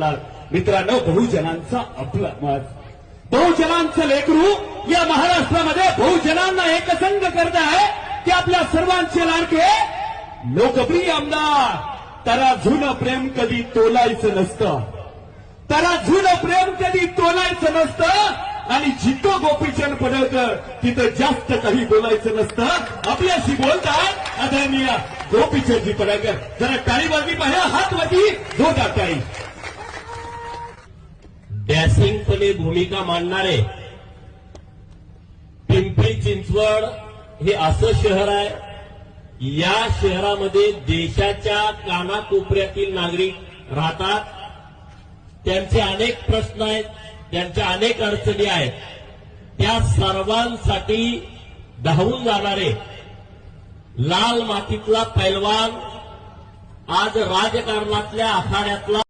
म्हणाल. मित्रांनो, बहुजनांचा आपला मत, बहुजनांचं लेकरू या महाराष्ट्रामध्ये बहुजनांना एकसंघ करत आहे की आपल्या सर्वांचे लाडके लोकप्रिय आमदार. तराजून प्रेम कधी तोलायचं नसतं, तराजून प्रेम कधी तोलायचं नसतं. आणि जिथं गोपीचंद पडळकर तिथं जास्त काही बोलायचं नसतं. आपल्याशी बोलतात आदरणीय गोपीचंदजी पडळकर. जरा टाळीबाजी पाहिजे, हातवरती जोरदार टाळी. डॅशिंगपणे भूमिका मांडणारे पिंपरी चिंचवड हे असं शहर आहे, या शहरामध्ये देशाच्या कानाकोपऱ्यातील नागरिक राहतात. त्यांचे अनेक प्रश्न आहेत, त्यांच्या अनेक अडचणी आहेत. त्या सर्वांसाठी धावून जाणारे लाल मातीतला पैलवान आज राजकारणातल्या आखाड्यातला